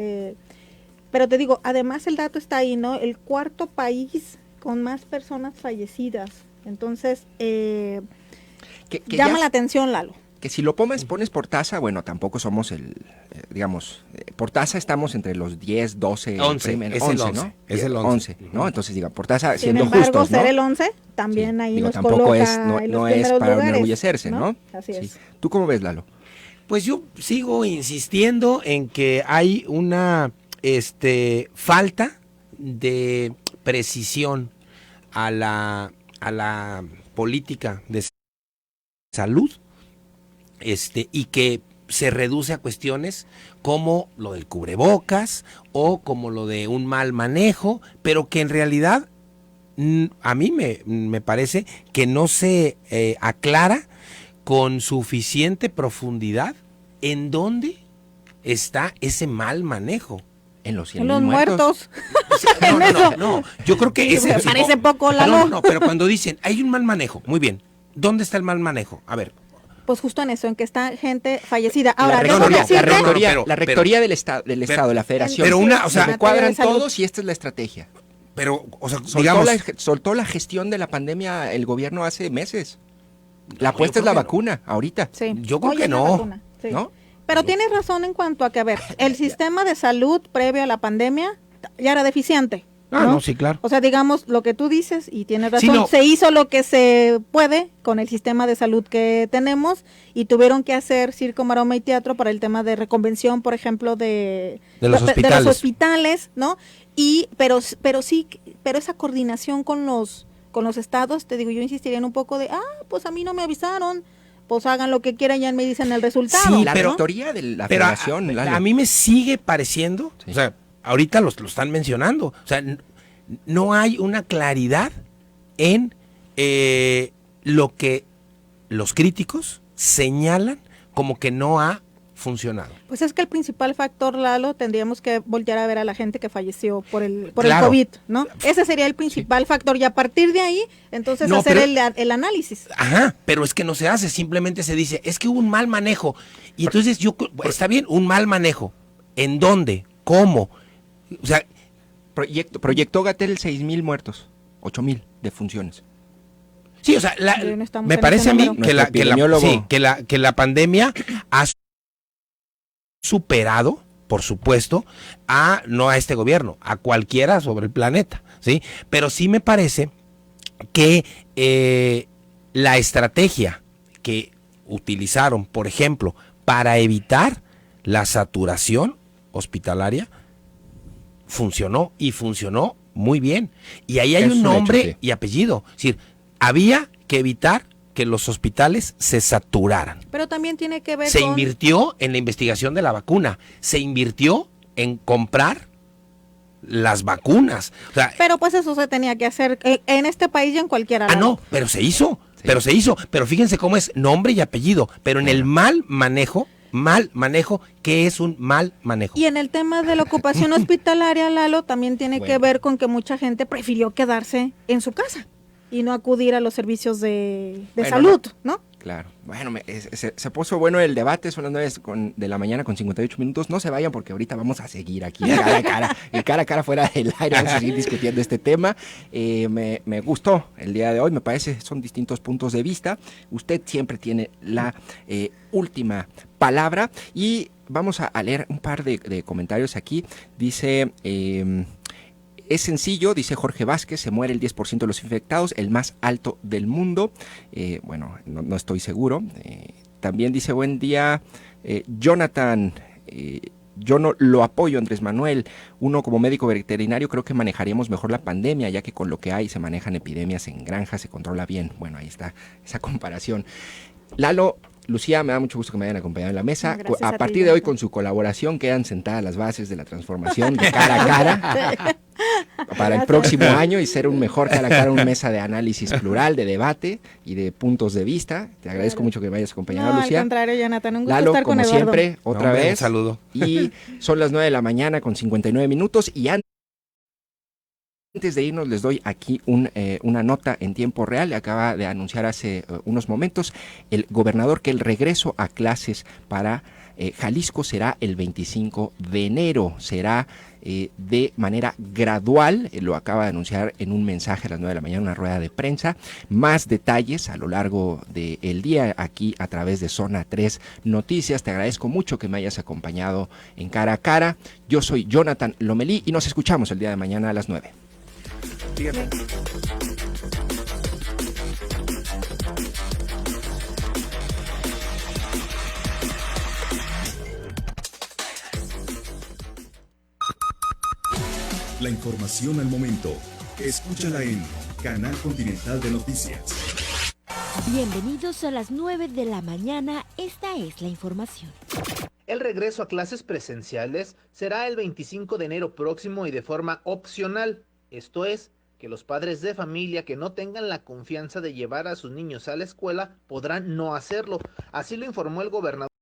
Pero te digo, además el dato está ahí, ¿no? El cuarto país con más personas fallecidas. Entonces, llama la atención, Lalo. Que si lo pones por tasa, bueno, tampoco somos por tasa estamos entre los 10, 12, 11, es 11, el 11, ¿no? Es el 11, ¿no? Entonces, diga, por tasa, siendo justos, ¿no? Sin embargo, ser el 11 también ahí nos tampoco coloca no es para lugares, enorgullecerse, ¿no? Así es. ¿Tú cómo ves, Lalo? Pues yo sigo insistiendo en que hay una falta de precisión a la política de salud, y que se reduce a cuestiones como lo del cubrebocas o como lo de un mal manejo, pero que en realidad a mí me parece que no se aclara con suficiente profundidad en dónde está ese mal manejo. En los 100,000 en los muertos. No, yo creo que ese parece poco, Lalo. No, pero cuando dicen hay un mal manejo, muy bien, ¿dónde está el mal manejo? A ver. Pues justo en eso, en que está gente fallecida. Ahora, la rectoría del Estado, de la Federación. Pero se cuadran todos y esta es la estrategia. Pero, o sea, soltó la gestión de la pandemia el gobierno hace meses. La apuesta es la vacuna, ahorita. Sí. Yo creo que no. Sí. ¿No? Pero tienes razón en cuanto a que, a ver, el sistema de salud previo a la pandemia ya era deficiente. No, sí, claro. O sea, digamos, lo que tú dices, y tienes razón, Sí, no. se hizo lo que se puede con el sistema de salud que tenemos y tuvieron que hacer circo, maroma y teatro para el tema de reconvención, por ejemplo, de los hospitales, ¿no? Pero esa coordinación con los estados, te digo, yo insistiría en un poco de, pues a mí no me avisaron, pues hagan lo que quieran, ya me dicen el resultado. Sí, la ¿no? rectoría de la federación. A mí me sigue pareciendo, o sea, ahorita lo están mencionando, o sea, no hay una claridad en lo que los críticos señalan como que no ha funcionado. Pues es que el principal factor, Lalo, tendríamos que voltear a ver a la gente que falleció por el Claro. COVID, ¿no? Ese sería el principal factor y a partir de ahí, entonces el análisis. Ajá, pero es que no se hace, simplemente se dice, es que hubo un mal manejo. Y entonces está bien, un mal manejo. ¿En dónde? ¿Cómo? O sea, Proyectó Gatell 6,000 muertos, 8,000 defunciones. sí, o sea, No estamos me en parece ese a mí número. que la pandemia ha superado, por supuesto, no a este gobierno, a cualquiera sobre el planeta, ¿sí? Pero sí me parece que la estrategia que utilizaron, por ejemplo, para evitar la saturación hospitalaria, funcionó y funcionó muy bien. Y ahí hay un nombre y apellido. Es decir, había que evitar que los hospitales se saturaran. Pero también tiene que ver Se con... invirtió en la investigación de la vacuna, se invirtió en comprar las vacunas. O sea, Pero pues eso se tenía que hacer en este país y en cualquiera. no, pero se hizo, pero fíjense cómo es nombre y apellido, pero en el mal manejo, ¿qué es un mal manejo? Y en el tema de la ocupación hospitalaria, Lalo, también tiene que ver con que mucha gente prefirió quedarse en su casa y no acudir a los servicios de salud, ¿no? Claro. Bueno, se puso bueno el debate, son las 9 de la mañana con 58 minutos. No se vayan porque ahorita vamos a seguir aquí cara a cara, cara a cara fuera del aire, vamos a seguir discutiendo este tema. Me gustó el día de hoy, me parece, son distintos puntos de vista. Usted siempre tiene la última palabra y vamos a leer un par de comentarios aquí. Dice... es sencillo, dice Jorge Vázquez, se muere el 10% de los infectados, el más alto del mundo. Bueno, no estoy seguro. También dice, buen día, Jonathan, yo no lo apoyo, Andrés Manuel. Uno como médico veterinario creo que manejaríamos mejor la pandemia, ya que con lo que hay se manejan epidemias en granjas, se controla bien. Bueno, ahí está esa comparación. Lalo, Lucía, me da mucho gusto que me hayan acompañado en la mesa. A partir de hoy, con su colaboración, quedan sentadas las bases de la transformación de cara a cara para el próximo año y ser un mejor cara a cara, una mesa de análisis plural, de debate y de puntos de vista. Te agradezco mucho que me hayas acompañado, Lucía. Al contrario, Jonathan, un gusto Lalo, estar con como Eduardo. siempre, otra vez. Un saludo. Y son las 9 de la mañana con 59 minutos y antes de irnos les doy aquí una nota en tiempo real. Le acaba de anunciar hace unos momentos el gobernador que el regreso a clases para Jalisco será el 25 de enero. Será de manera gradual, lo acaba de anunciar en un mensaje a las 9 de la mañana, una rueda de prensa. Más detalles a lo largo del día aquí a través de Zona 3 Noticias. Te agradezco mucho que me hayas acompañado en Cara a Cara. Yo soy Jonathan Lomelí y nos escuchamos el día de mañana a las 9. Fíjate. La información al momento. Escúchala en Canal Continental de Noticias. Bienvenidos a las 9 de la mañana. Esta es la información. El regreso a clases presenciales será el 25 de enero próximo y de forma opcional. Esto es, que los padres de familia que no tengan la confianza de llevar a sus niños a la escuela podrán no hacerlo. Así lo informó el gobernador